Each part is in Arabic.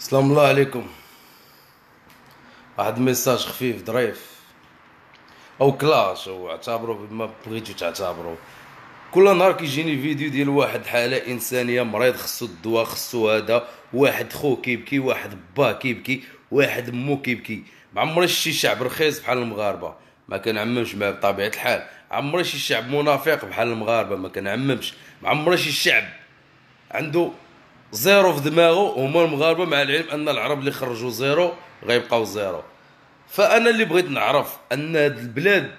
سلام الله عليكم. واحد ميساج خفيف ظريف او كلاش او اعتبروا بما بغيتو تعتبروا. كل نهار كيجيني فيديو ديال واحد حاله انسانيه مريض خصو الدواء خصو هذا، واحد خو كيبكي، واحد باه كيبكي، واحد مو كيبكي. ما عمري شي شعب رخيص بحال المغاربه، ما كنعممش معاه بطبيعه الحال. عمري شي شعب منافق بحال المغاربه، ما كنعممش. ما عمري شي شعب عنده زيرو في دماغه هما المغاربه، مع العلم ان العرب اللي خرجوا زيرو غيبقاو زيرو. فانا اللي بغيت نعرف ان هاد البلاد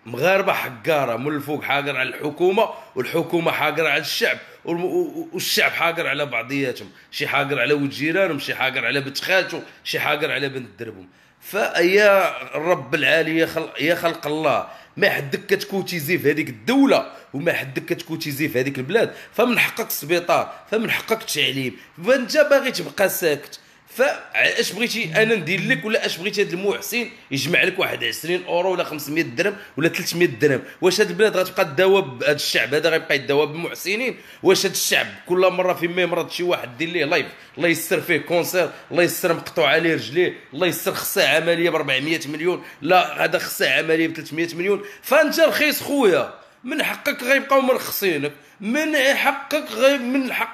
مغاربه حقاره من الفوق، حاقر على الحكومه، والحكومه حاقره على الشعب، والشعب حاقر على بعضياتهم. شي حاقر على ولد جيرانهم، شي حاقر على بنت خالته، شي حاقر على بنت دربهم. فيا رب العالي، يا خلق الله، ما حدك كتكوتيزي في هذيك الدوله وما حدك كتكوتيزي في هذيك البلاد، فمن حقك السبيطار، فمن حقك التعليم، فانت باغي تبقى ساكت. فاش بغيتي انا ندير لك، ولا اش بغيتي هذا المحسن يجمع لك واحد 20 اورو ولا 500 درهم ولا 300 درهم؟ واش هذه البلاد غتبقى تداوى بهذا الشعب هذا؟ غيبقى يداوى بالمحسنين؟ واش هذا الشعب كل مره فيما يمرض شي واحد دير ليه لايف، الله يسر فيه كونسير، الله يسر مقطوع عليه رجليه، الله يسر خصها عمليه ب 400 مليون، لا هذا خصها عمليه ب 300 مليون؟ فانت رخيص خويا، من حقك غيبقاو مرخصينك، من حق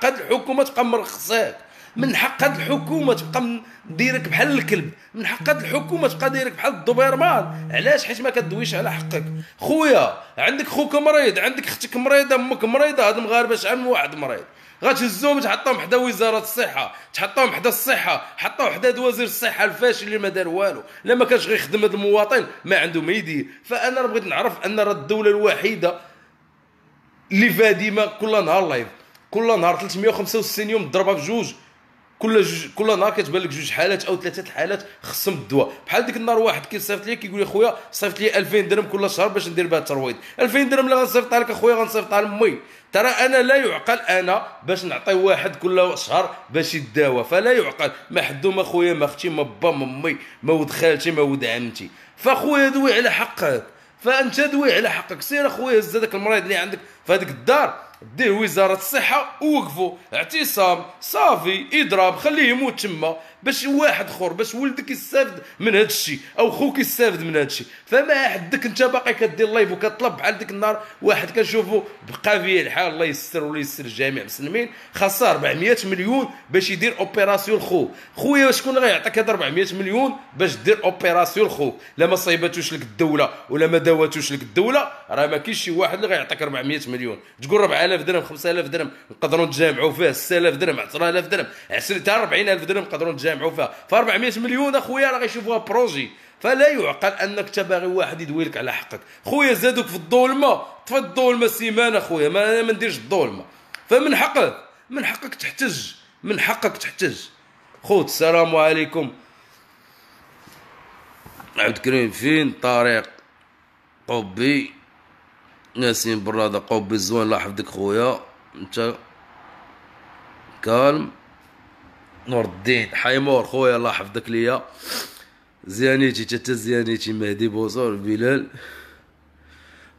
هذه الحكومه تبقى مرخصاك، من حق هذه الحكومه تبقى ديرك بحال الكلب، من حق هذه الحكومه تبقى ديرك بحال الدوبيرمان. علاش؟ حيت ما كدويش على حقك خويا. عندك خوك مريض، عندك اختك مريضه، امك مريضه، هاد المغاربه شحال من واحد مريض غتهزوهم تحطهم حدا وزاره الصحه، تحطهم حدا الصحه، حطوا حدا وزير الصحه الفاشل اللي ما دار والو، لا ما كانش غيخدم هذا المواطن ما عنده ما يدير. فانا بغيت نعرف ان راه الدوله الوحيده اللي فاديمه كل نهار لايف، كل نهار 365 يوم ضربها بجوج، كل نهار كتبان لك جوج حالات او ثلاثه حالات خصهم الدواء. بحال ديك النهار واحد كيصيفط لي كيقول لي خويا صيفط لي 2000 درهم كل شهر باش ندير بها الترويض. 2000 درهم اللي غنصيفطها لك اخويا غنصيفطها لامي. ترى انا لا يعقل انا باش نعطي واحد كل شهر باش يداوى، فلا يعقل. ما حدو ما خويا ما اختي ما با ما امي ما ولد خالتي ما ولد عمتي. فخويا دوي على حقك، فانت دوي على حقك. سير اخويا هز هذاك المريض اللي عندك في هذيك الدار، دير وزاره الصحه ووقفوا اعتصام صافي، اضراب، خليه يموت تما باش واحد اخر، باش ولدك يستافد من هذا الشيء او خوك يستافد من هذا الشيء. فما حدك انت باقي كدير لايف وكطلب بحال ديك النهار واحد كنشوفو بقى فيه الحال، الله يستر ولا يستر جميع المسلمين، خاصه 400 مليون باش يدير اوبيراسيون خوه. خويا شكون غيعطيك هاد 400 مليون باش دير اوبيراسيون خوك؟ لا ما صيباتوش لك الدوله ولا ما داواتوش لك الدوله، راه ما كاينش شي واحد اللي غيعطيك 400 مليون. تقول 4000 درهم 5000 درهم نقدروا نتجامعوا فيها، 6000 درهم 10000 درهم 20 حتى 40000 درهم نقدروا نتجامعوا فيها، ف 400 مليون اخويا راه غيشوفوها بروجي. فلا يعقل انك انت باغي واحد يدوي لك على حقك. خويا زادوك في الظلمه، طفى الظلمه سيمانه خويا، ما نديرش الظلمه. فمن حقك، من حقك تحتج، من حقك تحتج. خوت السلام عليكم. عبد الكريم فين طريق قبي ياسين براده قبي الزوين، الله يحفظك خويا انت كالم. نور الدين حيمور خويا الله يحفظك ليا. زيانيتي تتا زيانيتي مهدي بوصور بلال.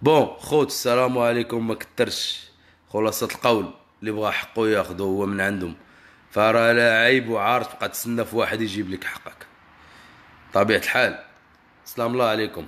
بون خوت السلام عليكم. ما كترش خلاصة القول، اللي بغى حقه ياخذه هو من عندهم. فراه لا عيب وعار تبقى تسنى في واحد يجيب لك حقك، طبيعة الحال. سلام الله عليكم.